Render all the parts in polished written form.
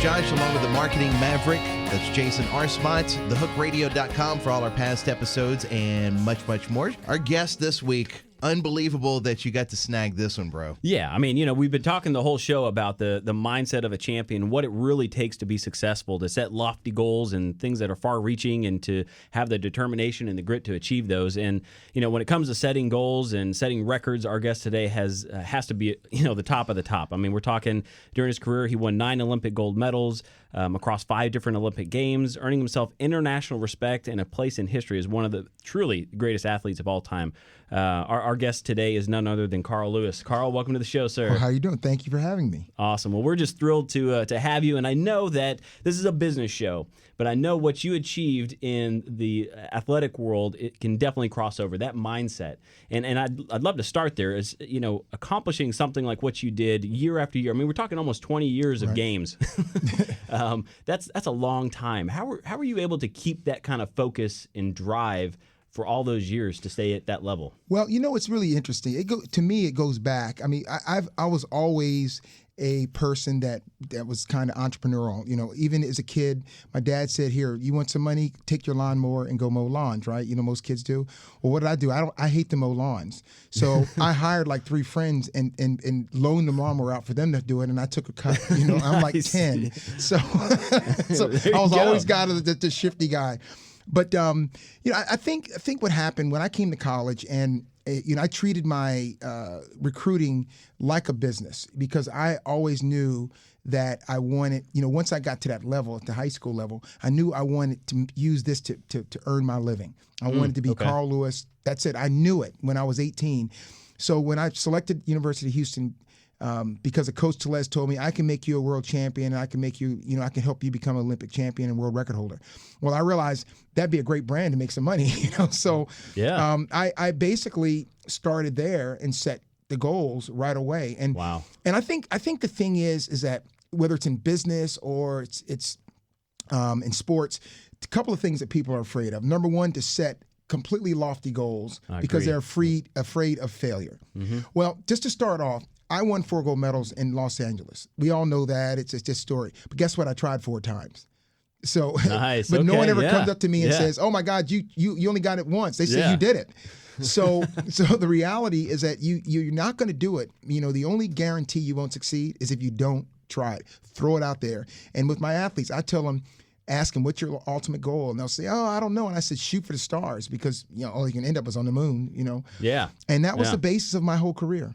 Josh, along with the marketing maverick. That's Jason Arspot, thehookradio.com for all our past episodes and much, much more. Our guest this week, unbelievable that you got to snag this one, bro. Yeah, I mean, we've been talking the whole show about the mindset of a champion, what it really takes to be successful, to set lofty goals and things that are far-reaching, and to have the determination and the grit to achieve those. And when it comes to setting goals and setting records, our guest today has to be the top of the top. I mean, we're talking during his career, he won 9 Olympic gold medals across 5 different Olympic games, earning himself international respect and a place in history as one of the truly greatest athletes of all time. Our guest today is none other than Carl Lewis. Carl, welcome to the show, sir. Well, how you doing? Thank you for having me. Awesome. Well, we're just thrilled to have you, and I know that this is a business show, but I know what you achieved in the athletic world, it can definitely cross over, that mindset. And I'd love to start there is, accomplishing something like what you did year after year. I mean, we're talking almost 20 years of games. That's a long time. How were you able to keep that kind of focus and drive for all those years to stay at that level? Well, it's really interesting. To me, it goes back. I mean, I was always a person that was kind of entrepreneurial. Even as a kid, my dad said, "Here, you want some money? Take your lawnmower and go mow lawns." Right? Most kids do. Well, what did I do? I hate to mow lawns, so I hired like 3 friends and loaned the lawnmower out for them to do it, and I took a cut. I'm like 10, so I was always the shifty guy. But I think what happened when I came to college, and I treated my recruiting like a business, because I always knew that I wanted, once I got to that level, at the high school level, I knew I wanted to use this to earn my living. I wanted to be Carl Lewis. That's it. I knew it when I was 18. So when I selected University of Houston, because Coach Tellez told me I can make you a world champion, and I can make you, I can help you become an Olympic champion and world record holder. Well, I realized that'd be a great brand to make some money, So yeah. I basically started there and set the goals right away. And wow. And I think the thing is that whether it's in business or it's in sports, a couple of things that people are afraid of. Number one, to set completely lofty goals because they're afraid of failure. Mm-hmm. Well, just to start off, I won 4 gold medals in Los Angeles. We all know that. It's just a story. But guess what? I tried 4 times. So, nice. But no one ever yeah. comes up to me and says, "Oh my God, you only got it once." They say you did it. So the reality is that you're not going to do it. The only guarantee you won't succeed is if you don't try it. Throw it out there. And with my athletes, I tell them, ask them, "What's your ultimate goal?" And they'll say, "Oh, I don't know." And I said, "Shoot for the stars, because all you can end up is on the moon." Yeah. And that was the basis of my whole career.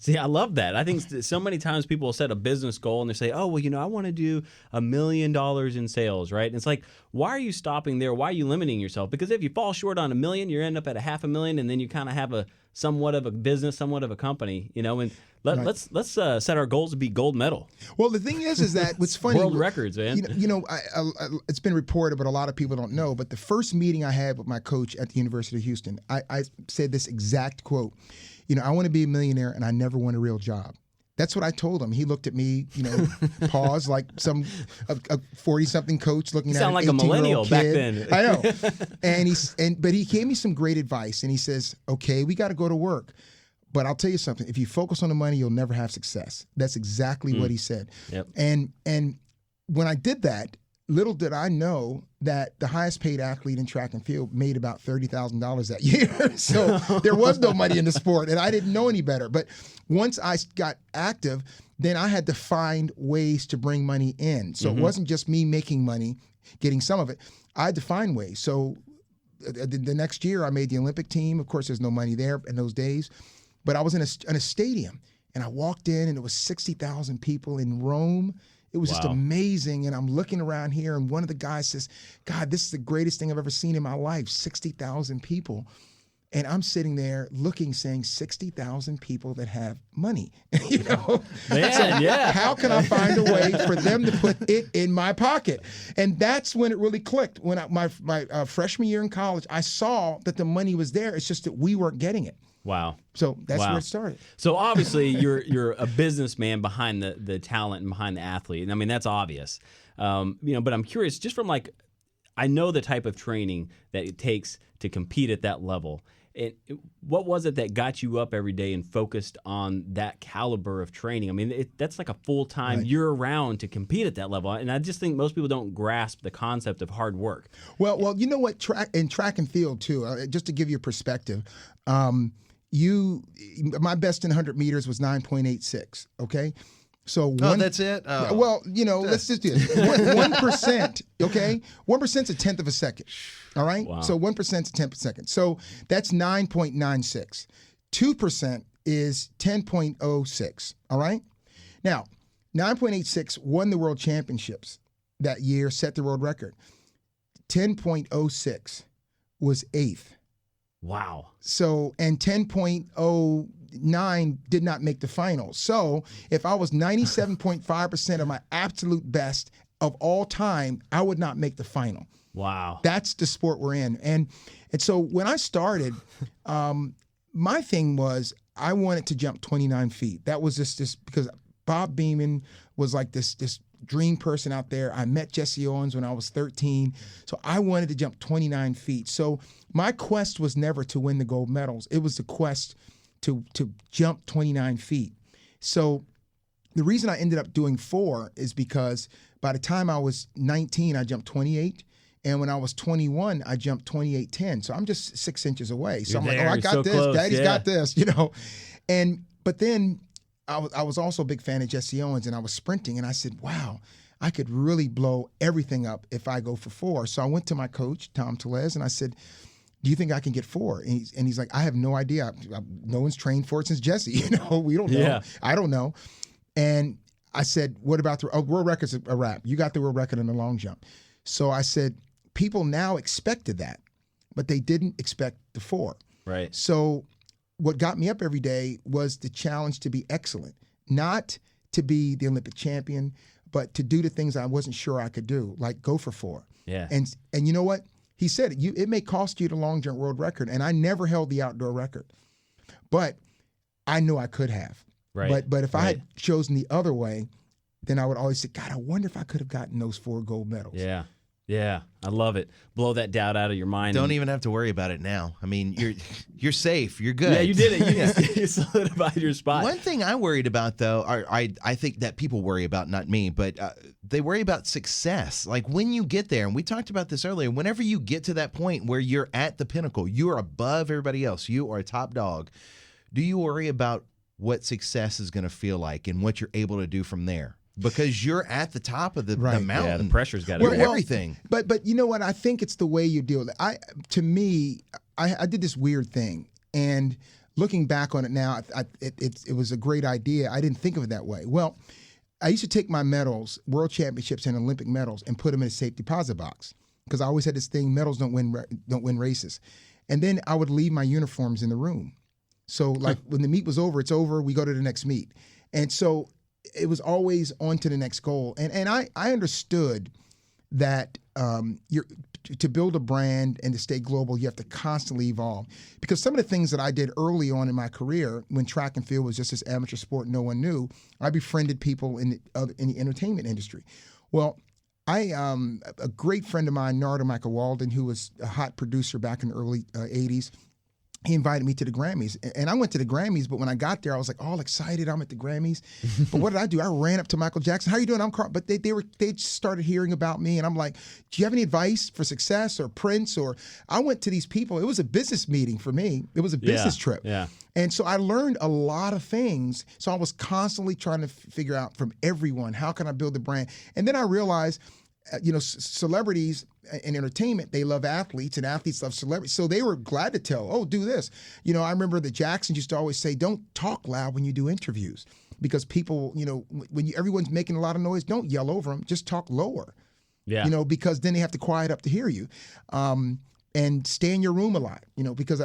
See, I love that. I think so many times people will set a business goal and they say, "Oh, well, I want to do $1 million in sales," right? And it's like, why are you stopping there? Why are you limiting yourself? Because if you fall short on $1 million, you end up at $500,000, and then you kind of have a somewhat of a business, somewhat of a company, And let's set our goals to be gold medal. Well, the thing is that what's funny, world records, man. It's been reported, but a lot of people don't know. But the first meeting I had with my coach at the University of Houston, I said this exact quote. "I want to be a millionaire, and I never want a real job." That's what I told him. He looked at me, paused like some a 40-something coach looking at an 18-year-old kid. You sound like a millennial back then. I know. But he gave me some great advice, and he says, "Okay, we got to go to work. But I'll tell you something. If you focus on the money, you'll never have success." That's exactly what he said. Yep. And when I did that, little did I know that the highest paid athlete in track and field made about $30,000 that year. So there was no money in the sport, and I didn't know any better. But once I got active, then I had to find ways to bring money in. So it wasn't just me making money, getting some of it. I had to find ways. So the next year, I made the Olympic team. Of course, there's no money there in those days. But I was in a stadium, and I walked in, and there was 60,000 people in Rome. It was just amazing. And I'm looking around here, and one of the guys says, "God, this is the greatest thing I've ever seen in my life, 60,000 people." And I'm sitting there looking, saying, 60,000 people that have money. Man, yeah. How can I find a way for them to put it in my pocket? And that's when it really clicked. When my freshman year in college, I saw that the money was there. It's just that we weren't getting it. Wow. So that's where it started. So obviously you're a businessman behind the talent and behind the athlete. And I mean, that's obvious. But I'm curious, just from I know the type of training that it takes to compete at that level. What was it that got you up every day and focused on that caliber of training? I mean, that's like a full-time year-round to compete at that level. And I just think most people don't grasp the concept of hard work. Well, you know what? Track and field too. Just to give you a perspective, my best in 100 meters was 9.86. Okay. So that's it. Oh. Well, let's just do it. 1%. Okay, 1% is a tenth of a second. All right. Wow. So 1% is a tenth of a second. So that's 9.96. 2% is 10.06. All right. Now, 9.86 won the world championships that year, set the world record. 10.06 was 8th. Wow. So, and 10.09 did not make the final. So, if I was 97.5% of my absolute best of all time, I would not make the final. Wow. That's the sport we're in. And so when I started, my thing was I wanted to jump 29 feet. That was just because Bob Beamon was like this dream person out there. I met Jesse Owens when I was 13. So I wanted to jump 29 feet. So my quest was never to win the gold medals. It was the quest to jump 29 feet. So the reason I ended up doing 4 is because by the time I was 19, I jumped 28. And when I was 21, I jumped 28.10. So I'm just 6 inches away. So I'm like, I got this. Close. Daddy's got this, But then I was also a big fan of Jesse Owens, and I was sprinting, and I said, wow, I could really blow everything up if I go for 4. So I went to my coach, Tom Tellez, and I said, do you think I can get 4? And he's like, I have no idea. No one's trained for it since Jesse. We don't know. Yeah. I don't know. And I said, what about the world record's a wrap? You got the world record in the long jump. So I said, people now expected that, but they didn't expect the 4. Right. So what got me up every day was the challenge to be excellent, not to be the Olympic champion, but to do the things I wasn't sure I could do, like go for 4. Yeah. And you know what? He said, it may cost you the long jump world record, and I never held the outdoor record, but I knew I could have. Right. But if I had chosen the other way, then I would always say, God, I wonder if I could have gotten those 4 gold medals. Yeah. Yeah, I love it. Blow that doubt out of your mind. Don't even have to worry about it now. I mean, you're safe. You're good. Yeah, you did it. You solidified your spot. One thing I worried about, though, I think that people worry about, not me, but they worry about success. Like when you get there, and we talked about this earlier, whenever you get to that point where you're at the pinnacle, you're above everybody else, you are a top dog, do you worry about what success is going to feel like and what you're able to do from there? Because you're at the top of the mountain. Yeah, the pressure's got to be everything. But you know what? I think it's the way you deal with it. To me, I did this weird thing, and looking back on it now, it was a great idea. I didn't think of it that way. Well, I used to take my medals, world championships and Olympic medals, and put them in a safe deposit box because I always had this thing: medals don't win races. And then I would leave my uniforms in the room. So like when the meet was over, it's over. We go to the next meet, and so it was always on to the next goal. And I understood that to build a brand and to stay global, you have to constantly evolve. Because some of the things that I did early on in my career, when track and field was just this amateur sport no one knew, I befriended people in the entertainment industry. Well, a great friend of mine, Narada Michael Walden, who was a hot producer back in the early 80s, he invited me to the Grammys. And I went to the Grammys, but when I got there, I was like all excited. I'm at the Grammys. But what did I do? I ran up to Michael Jackson. How are you doing? I'm Carl. But they started hearing about me. And I'm like, do you have any advice for success or Prince? Or I went to these people. It was a business meeting for me. It was a business trip. Yeah. And so I learned a lot of things. So I was constantly trying to figure out from everyone, how can I build the brand? And then I realized, celebrities in entertainment, they love athletes, and athletes love celebrities. So they were glad to tell, do this. I remember the Jacksons used to always say, don't talk loud when you do interviews, because people, when everyone's making a lot of noise, don't yell over them, just talk lower. Yeah. Because then they have to quiet up to hear you. And stay in your room a lot, because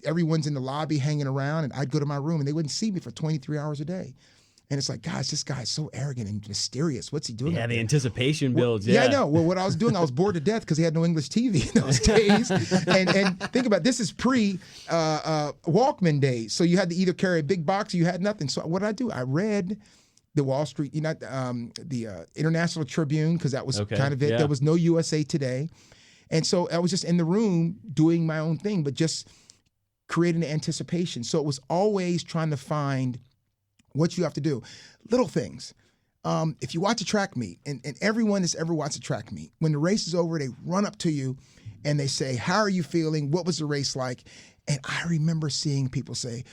everyone's in the lobby hanging around, and I'd go to my room and they wouldn't see me for 23 hours a day. And it's like, gosh, this guy's so arrogant and mysterious. What's he doing? Yeah, the anticipation builds. Yeah, I know. Well, what I was doing, I was bored to death because he had no English TV in those days. and think about it, this is pre Walkman days. So you had to either carry a big box or you had nothing. So what did I do? I read the Wall Street, the International Tribune, because that was kind of it. Yeah. There was no USA Today. And so I was just in the room doing my own thing, but just creating the anticipation. So it was always trying to find what you have to do. Little things. If you watch a track meet, and everyone that's ever watched a track meet, when the race is over, they run up to you and they say, how are you feeling? What was the race like? And I remember seeing people say,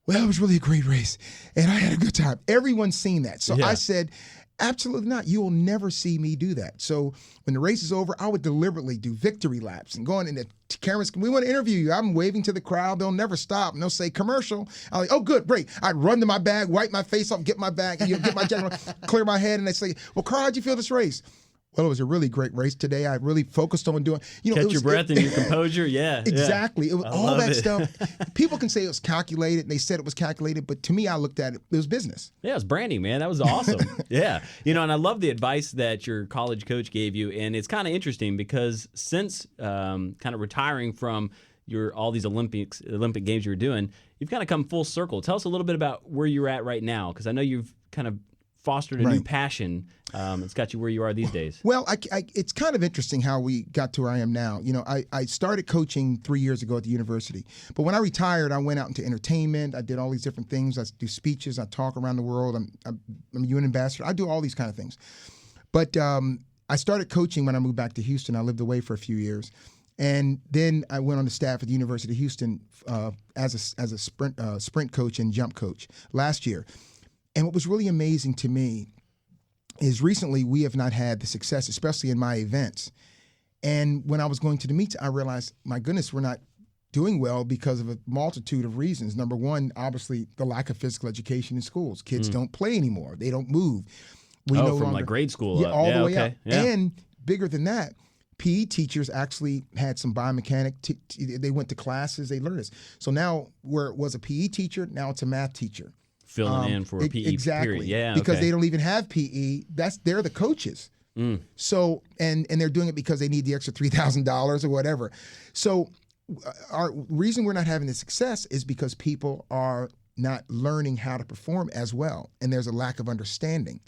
well, it was really a great race, and I had a good time. Everyone's seen that. So I said, absolutely not. You will never see me do that. So when the race is over, I would deliberately do victory laps and going in the cameras. We want to interview you. I'm waving to the crowd. They'll never stop. And they'll say commercial. I'm like, oh, good, great. I'd run to my bag, wipe my face off, get my bag, get my jacket, clear my head. And they say, well, Carl, how'd you feel this race? Well, it was a really great race today. I really focused on doing, catch your breath and your composure. Yeah, exactly. Yeah. It was all that stuff. People can say it was calculated, and they said it was calculated, but to me, I looked at it. It was business. Yeah, it was branding, man. That was awesome. Yeah, and I love the advice that your college coach gave you, and it's kind of interesting because since kind of retiring from all these Olympic games you were doing, you've kind of come full circle. Tell us a little bit about where you're at right now, because I know you've kind of fostered a new passion. It's got you where you are these days. Well, it's kind of interesting how we got to where I am now. I started coaching 3 years ago at the university. But when I retired, I went out into entertainment. I did all these different things. I do speeches. I talk around the world. I'm a UN ambassador. I do all these kind of things. But I started coaching when I moved back to Houston. I lived away for a few years. And then I went on the staff at the University of Houston as a sprint coach and jump coach last year. And what was really amazing to me is recently we have not had the success, especially in my events. And when I was going to the meets, I realized, my goodness, we're not doing well because of a multitude of reasons. Number one, obviously, the lack of physical education in schools. Kids don't play anymore. They don't move. Like grade school up. All the way okay. up. Yeah. And bigger than that, PE teachers actually had some biomechanic. They went to classes. They learned this. So now where it was a PE teacher, now it's a math teacher. Filling in for a PE exactly. period. Yeah, because okay. they don't even have PE. They're the coaches. So and they're doing it because they need the extra $3,000 or whatever. So our reason we're not having the success is because people are not learning how to perform as well, and there's a lack of understanding.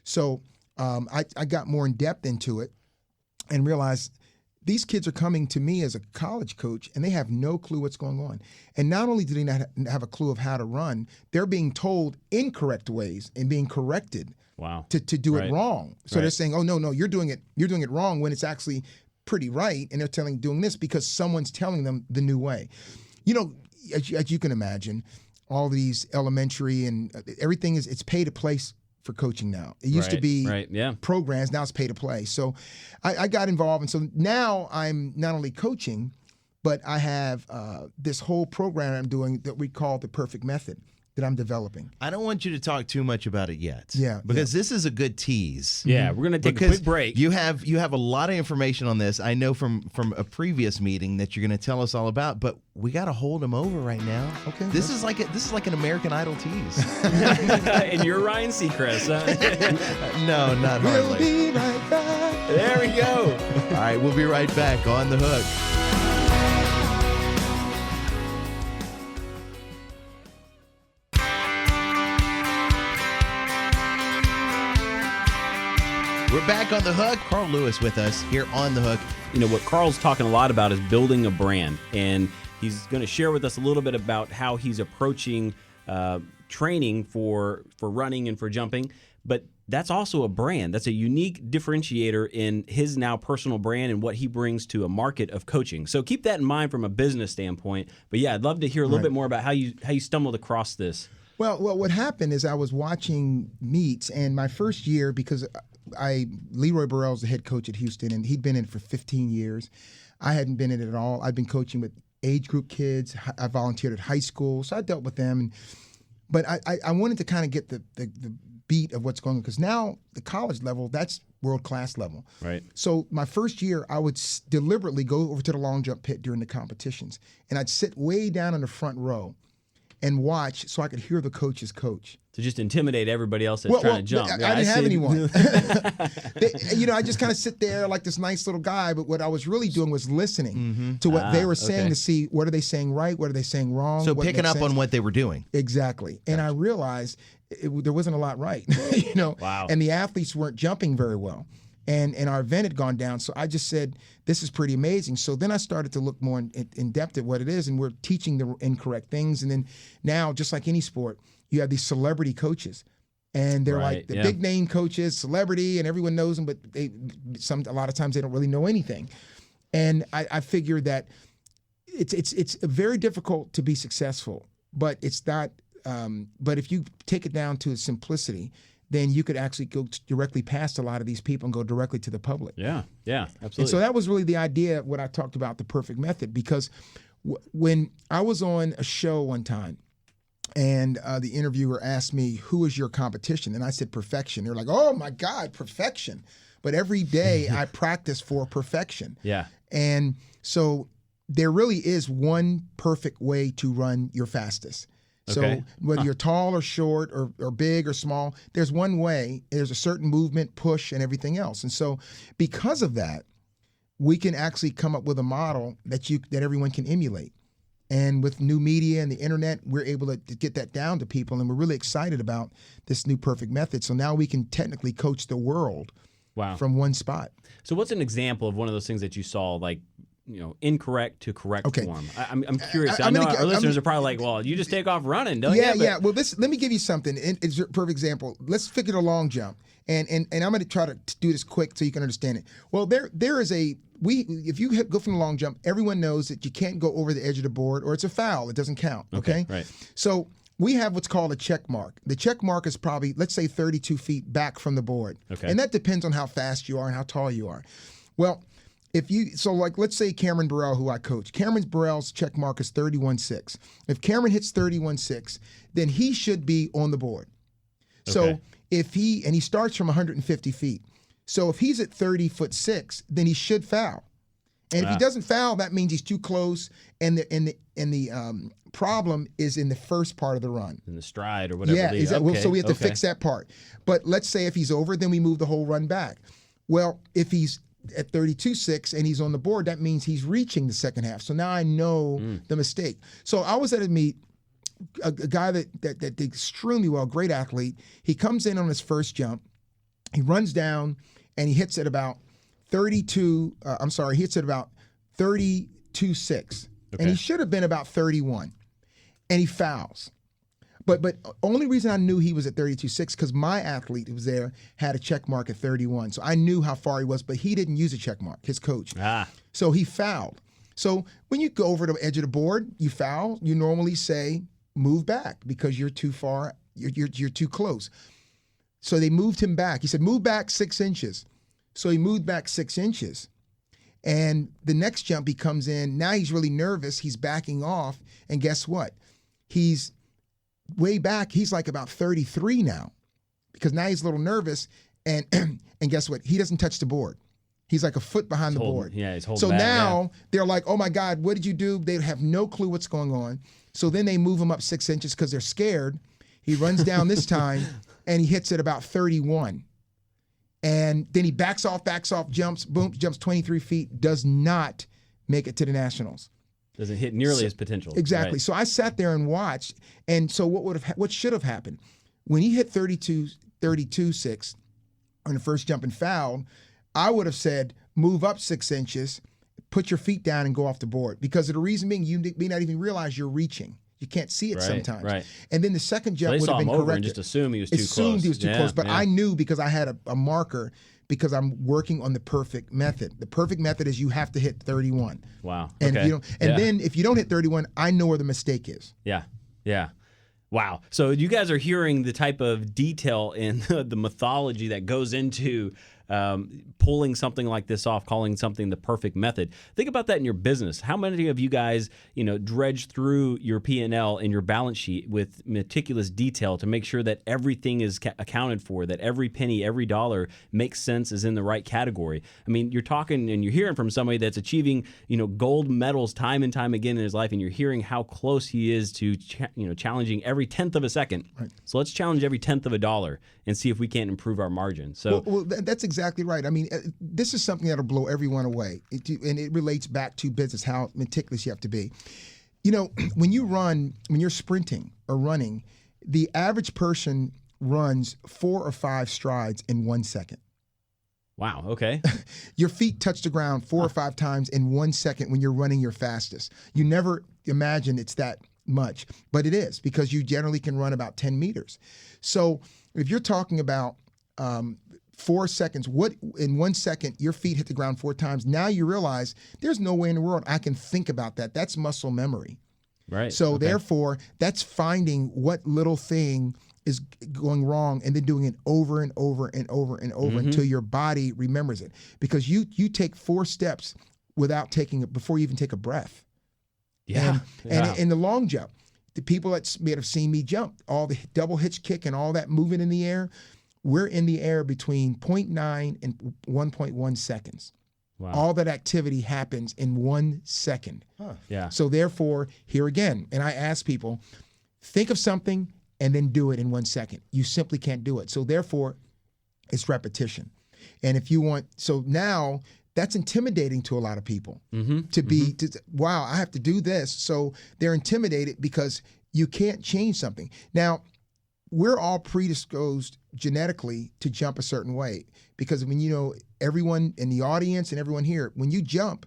So I got more in depth into it and realized these kids are coming to me as a college coach, and they have no clue what's going on. And not only do they not have a clue of how to run, they're being told incorrect ways and being corrected to do it wrong. So they're saying, oh, no, you're doing it wrong when it's actually pretty right. And they're doing this because someone's telling them the new way. As you can imagine, all these elementary and everything it's pay to play for coaching now. It used to be programs, now it's pay to play. So I got involved, and so now I'm not only coaching, but I have this whole program I'm doing that we call the Perfect Method that I'm developing. I don't want you to talk too much about it yet. Yeah. Because this is a good tease. Yeah, we're going to take a quick break. You have a lot of information on this. I know from a previous meeting that you're going to tell us all about, but we got to hold him over right now. Okay. This is like an American Idol tease. And you're Ryan Seacrest. No, not hardly. We'll be right back. There we go. All right, we'll be right back on The Hook. We're back on The Hook. Carl Lewis with us here on The Hook. What Carl's talking a lot about is building a brand, and he's going to share with us a little bit about how he's approaching training for running and for jumping. But that's also a brand. That's a unique differentiator in his now personal brand and what he brings to a market of coaching. So keep that in mind from a business standpoint. But yeah, I'd love to hear a little bit more about how you stumbled across this. Well, what happened is I was watching meets, and my first year, because Leroy Burrell's the head coach at Houston, and he'd been in it for 15 years. I hadn't been in it at all. I'd been coaching with age group kids. I volunteered at high school, so I dealt with them. But I wanted to kind of get the beat of what's going on, because now the college level, that's world-class level. Right. So my first year, I would deliberately go over to the long jump pit during the competitions, and I'd sit way down in the front row and watch so I could hear the coaches coach. To just intimidate everybody else that's trying to jump. I didn't have anyone. I just kind of sit there like this nice little guy, but what I was really doing was listening to what they were saying to see what are they saying right, what are they saying wrong. So picking up on what they were doing. Exactly. And I realized there wasn't a lot right, Wow. and the athletes weren't jumping very well. and our event had gone down. So I just said, this is pretty amazing. So then I started to look more in depth at what it is, and we're teaching the incorrect things. And then now, just like any sport, you have these celebrity coaches. And they're Right, like the yeah. big name coaches, celebrity, and everyone knows them, but a lot of times they don't really know anything. And I figure that it's very difficult to be successful, but it's not. But if you take it down to its simplicity, then you could actually go directly past a lot of these people and go directly to the public. Yeah, absolutely. And so that was really the idea when I talked about the perfect method, because when I was on a show one time, and the interviewer asked me, who is your competition? And I said, perfection. They're like, oh my God, perfection. But every day I practice for perfection. Yeah. And so there really is one perfect way to run your fastest. So Okay. whether you're tall or short or big or small, there's one way. There's a certain movement, push, and everything else. And so because of that, we can actually come up with a model that everyone can emulate. And with new media and the internet, we're able to get that down to people, and we're really excited about this new perfect method. So now we can technically coach the world Wow. from one spot. So what's an example of one of those things that you saw, like, incorrect to correct Okay. form? I'm curious. I I'm know gonna our I'm listeners gonna- are probably like, well, you just take off running, don't Yeah, you? But- yeah. Well, let me give you something. It's a perfect example. Let's figure the long jump, and I'm going to try to do this quick so you can understand it. Well, there is if you go from the long jump, everyone knows that you can't go over the edge of the board, or it's a foul. It doesn't count. Okay. Right. So we have what's called a check mark. The check mark is probably, let's say, 32 feet back from the board. Okay. And that depends on how fast you are and how tall you are. Well, let's say Cameron Burrell, who I coach. Cameron Burrell's check mark is 31.6. If Cameron hits 31.6, then he should be on the board. So Okay. he starts from 150 feet. So if he's at 30'6", then he should foul. And if he doesn't foul, that means he's too close. And the problem is in the first part of the run. In the stride or whatever. Yeah, so we have to fix that part. But let's say if he's over, then we move the whole run back. Well, if he's at 32.6 and he's on the board, that means he's reaching the second half. So now I know the mistake. So I was at a meet, a guy that did extremely well, great athlete. He comes in on his first jump. He runs down and he hits at about 32.6. And he should have been about 31. And he fouls. But only reason I knew he was at 32.6 because my athlete who was there had a check mark at 31. So I knew how far he was, but he didn't use a check mark, his coach. So he fouled. So when you go over the edge of the board, you foul, you normally say, move back because you're too far, you're too close. So they moved him back. He said, move back 6 inches. So he moved back 6 inches. And the next jump he comes in, now he's really nervous. He's backing off. And guess what? He's way back. He's like about 33 now because now he's a little nervous. And and guess what? He doesn't touch the board. He's like a foot behind the board. Yeah, he's holding So back, now they're like, oh my God, what did you do? They have no clue what's going on. So then they move him up 6 inches because they're scared. He runs down this time and he hits at about 31. And then he backs off, jumps 23 feet, does not make it to the Nationals. Doesn't hit nearly his potential. Exactly. Right. So I sat there and watched. And so what should have happened? When he hit 32.6 on the first jump and fouled, I would have said, move up 6 inches, put your feet down and go off the board. Because of the reason being, you may not even realize you're reaching. You can't see it sometimes. Right. And then the second jump They would saw have him been over corrected. and just assumed he was too close. Assumed he was too close, but yeah. I knew because I had a marker because I'm working on the perfect method. The perfect method is you have to hit 31. Wow. And okay. if you don't, then if you don't hit 31, I know where the mistake is. Yeah. Wow. So you guys are hearing the type of detail in the mythology that goes into pulling something like this off, calling something the perfect method. Think about that in your business. How many of you guys, dredge through your P&L and your balance sheet with meticulous detail to make sure that everything is accounted for, that every penny, every dollar makes sense, is in the right category? I mean, you're talking and you're hearing from somebody that's achieving, gold medals time and time again in his life, and you're hearing how close he is to, challenging every 10th of a second. Right. So let's challenge every 10th of a dollar and see if we can't improve our margin. So well, that's exactly right. I mean, this is something that'll blow everyone away. And it relates back to business, how meticulous you have to be. When you're sprinting or running, the average person runs 4 or 5 strides in 1 second. Wow. Okay. Your feet touch the ground 4 or 5 times in 1 second when you're running your fastest. You never imagine it's that much, but it is, because you generally can run about 10 meters. So if you're talking about 4 seconds, what in 1 second your feet hit the ground 4 times, now you realize there's no way in the world I can think about that. That's muscle memory. Right. So okay. therefore, that's finding what little thing is going wrong and then doing it over and over and over and over until your body remembers it. Because you take 4 steps without taking it before you even take a breath. Yeah. And in the long jump, the people that may have seen me jump, all the double hitch kick and all that moving in the air, we're in the air between 0.9 and 1.1 seconds. Wow. All that activity happens in 1 second. Yeah. So therefore, here again, and I ask people, think of something and then do it in 1 second. You simply can't do it. So therefore, it's repetition. And if you want, so now that's intimidating to a lot of people to be, wow, I have to do this. So they're intimidated because you can't change something. Now, we're all predisposed genetically to jump a certain way, because when you know, everyone in the audience and everyone here, when you jump,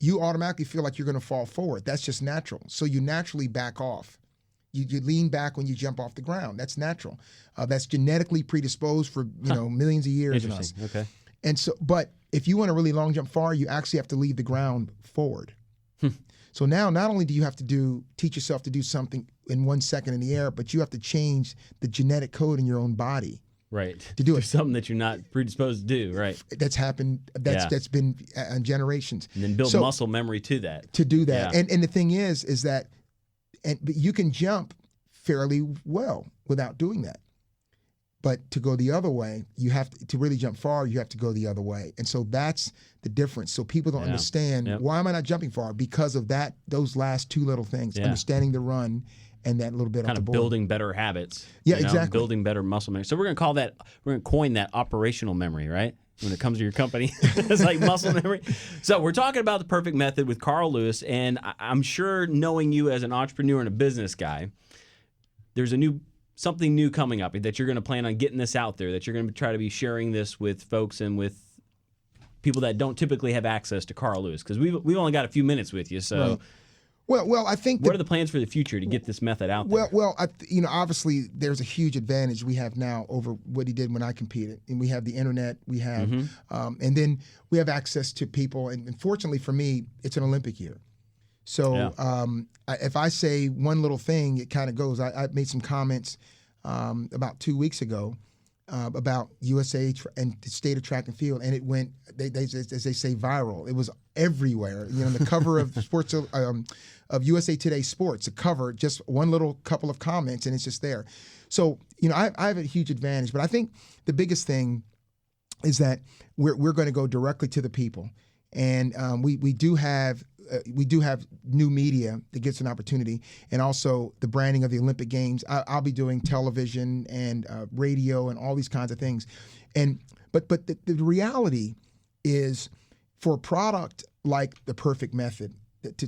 you automatically feel like you're going to fall forward. That's just natural. So you naturally back off. You lean back when you jump off the ground. That's natural. That's genetically predisposed for millions of years in us. Okay. And so, but if you want to really long jump far, you actually have to leave the ground forward. So now, not only do you have to teach yourself to do something in 1 second in the air, but you have to change the genetic code in your own body. Right. To do it. Something that you're not predisposed to do. Right. That's happened. That's been generations. And then build muscle memory to that. To do that. Yeah. And the thing is that, but you can jump fairly well without doing that. But to go the other way, you have to really jump far, you have to go the other way. And so that's the difference. So people don't understand, why am I not jumping far? Because of that, those last 2 little things, understanding the run and that little bit kind off the of board. building better habits. Yeah, exactly. Building better muscle memory. So we're going to coin that operational memory, right? When it comes to your company, it's like muscle memory. So we're talking about the perfect method with Carl Lewis, and I'm sure, knowing you as an entrepreneur and a business guy, there's something new coming up that you're going to plan on getting this out there, that you're going to try to be sharing this with folks and with people that don't typically have access to Carl Lewis, because we've only got a few minutes with you. So, right. Well, I think what are the plans for the future to get this method out there? Well, obviously there's a huge advantage we have now over what he did when I competed, and we have the internet, we have, and then we have access to people, and fortunately for me, it's an Olympic year. So if I say one little thing, it kind of goes. I made some comments about 2 weeks ago about USA and the state of track and field, and it went, as they say, viral. It was everywhere. The cover of Sports of USA Today Sports, the cover, just one little couple of comments, and it's just there. So I have a huge advantage, but I think the biggest thing is that we're going to go directly to the people, and we do have new media that gets an opportunity, and also the branding of the Olympic Games. I'll be doing television and radio and all these kinds of things. But the reality is, for a product like the Perfect Method,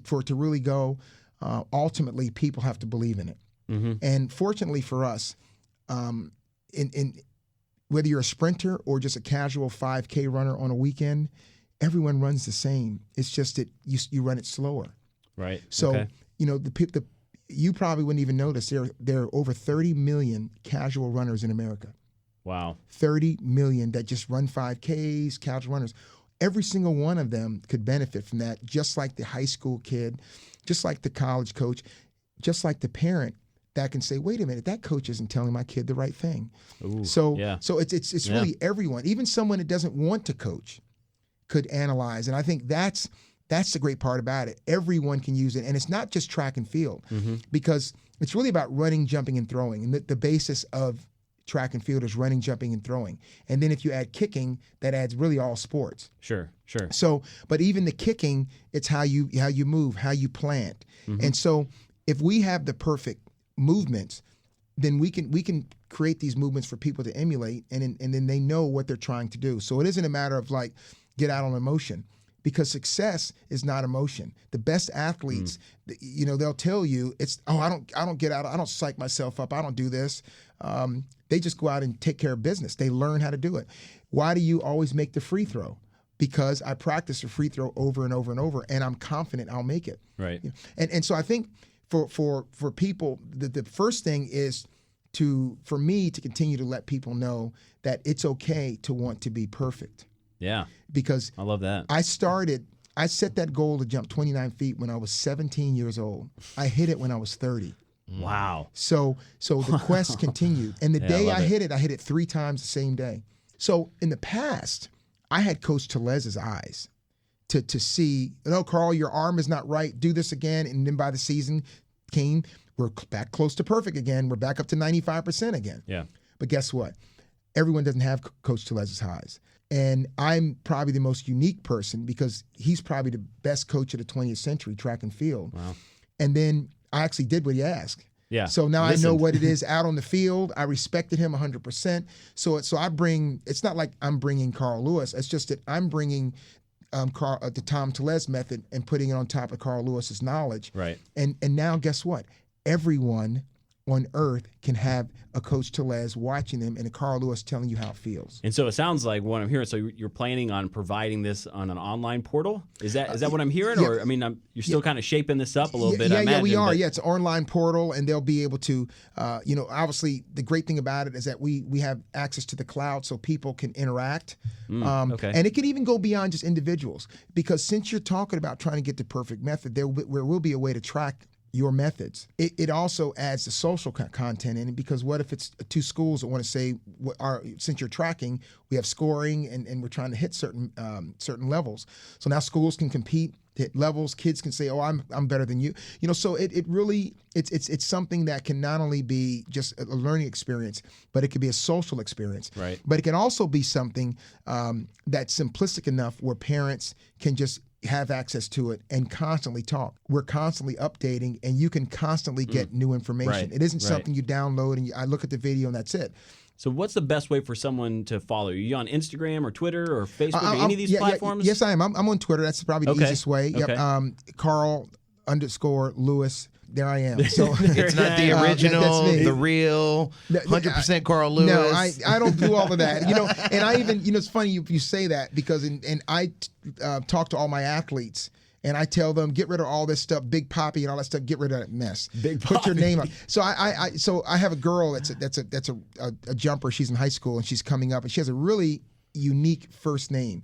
for it to really go, ultimately people have to believe in it. And fortunately for us, in whether you're a sprinter or just a casual 5K runner on a weekend, everyone runs the same. It's just that you run it slower. Right. So you probably wouldn't even notice there are over 30 million casual runners in America. Wow. 30 million that just run 5Ks, casual runners. Every single one of them could benefit from that, just like the high school kid, just like the college coach, just like the parent that can say, wait a minute, that coach isn't telling my kid the right thing. Ooh, so it's really everyone, even someone that doesn't want to coach could analyze. And I think that's the great part about it. Everyone can use it. And it's not just track and field, because it's really about running, jumping, and throwing. And the basis of track and field is running, jumping, and throwing. And then if you add kicking, that adds really all sports. Sure. So, but even the kicking, it's how you move, how you plant. And so if we have the perfect movements, then we can create these movements for people to emulate, and then they know what they're trying to do. So it isn't a matter of like, get out on emotion, because success is not emotion. The best athletes, they'll tell you I don't get out, I don't psych myself up, I don't do this. They just go out and take care of business. They learn how to do it. Why do you always make the free throw? Because I practice a free throw over and over and over, and I'm confident I'll make it. Right. And so I think for people, the first thing is for me to continue to let people know that it's okay to want to be perfect. Yeah. Because I love that. I set that goal to jump 29 feet when I was 17 years old. I hit it when I was 30. Wow. So the quest continued. And the day I hit it 3 times the same day. So in the past, I had Coach Tellez's eyes to see, Carl, your arm is not right. Do this again. And then by the season came, we're back close to perfect again. We're back up to 95% again. Yeah. But guess what? Everyone doesn't have Coach Tellez's eyes. And I'm probably the most unique person because he's probably the best coach of the 20th century, track and field. Wow. And then I actually did what he asked. Yeah. So now I know what it is out on the field. I respected him 100%. So it's not like I'm bringing Carl Lewis. It's just that I'm bringing the Tom Tellez method and putting it on top of Carl Lewis's knowledge. Right. And now guess what? Everyone on earth can have a Coach Tellez watching them and a Carl Lewis telling you how it feels. And so it sounds like what I'm hearing. So you're planning on providing this on an online portal? Is that what I'm hearing? Yeah. Or you're still kind of shaping this up a little bit. Yeah, we are. Yeah, it's an online portal, and they'll be able to. Obviously, the great thing about it is that we have access to the cloud, so people can interact. Okay. And it could even go beyond just individuals, because since you're talking about trying to get the perfect method, there will be a way to track your methods. It also adds the social content in it, because what if it's 2 schools that want to say, since you're tracking, we have scoring and we're trying to hit certain levels. So now schools can compete, hit levels. Kids can say, "Oh, I'm better than you." So it really it's something that can not only be just a learning experience, but it can be a social experience. Right. But it can also be something that's simplistic enough where parents can just have access to it and constantly talk. We're constantly updating, and you can constantly get new information. Right. It isn't something you download and I look at the video and that's it. So what's the best way for someone to follow you? Are you on Instagram or Twitter or Facebook or any of these platforms? Yes, I am. I'm on Twitter. That's probably the easiest way. Okay. Yep. Carl_Lewis. There I am. So It's not the original, that's me. the real, 100% Carl Lewis. No, I don't do all of that. And I even, it's funny you say that, because I talk to all my athletes. And I tell them, get rid of all this stuff, Big Poppy and all that stuff. Get rid of that mess. Put your name up. So I have a girl that's a jumper. She's in high school and she's coming up, and she has a really unique first name.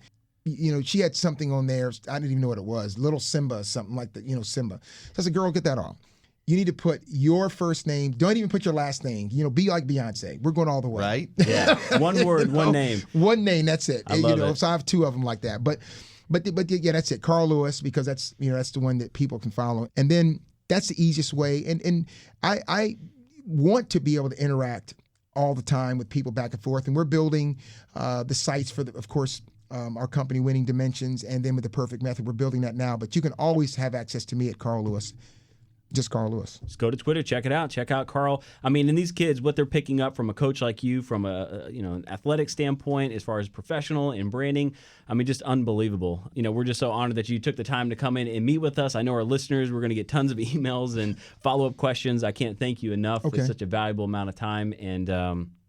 She had something on there. I didn't even know what it was. Little Simba, something like that. Simba. So I said, girl, get that off. You need to put your first name. Don't even put your last name. Be like Beyonce. We're going all the way. Right? Yeah. One word, one name. One name. That's it. I love it. So I have 2 of them like that. But yeah, that's it. Carl Lewis, because that's the one that people can follow. And then that's the easiest way. And I want to be able to interact all the time with people back and forth. And we're building the sites for of course, our company, Winning Dimensions, and then with the Perfect Method, we're building that now. But you can always have access to me at Carl Lewis. Just Carl Lewis. Just go to Twitter, check it out. Check out Carl. And these kids, what they're picking up from a coach like you, from an athletic standpoint, as far as professional and branding, just unbelievable. We're just so honored that you took the time to come in and meet with us. I know our listeners, we're going to get tons of emails and follow-up questions. I can't thank you enough for such a valuable amount of time. And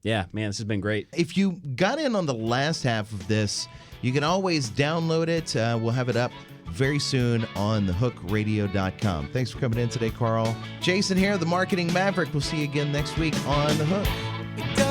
yeah, man, this has been great. If you got in on the last half of this, you can always download it. We'll have it up very soon on thehookradio.com. Thanks for coming in today, Carl. Jason here, the Marketing Maverick. We'll see you again next week on The Hook.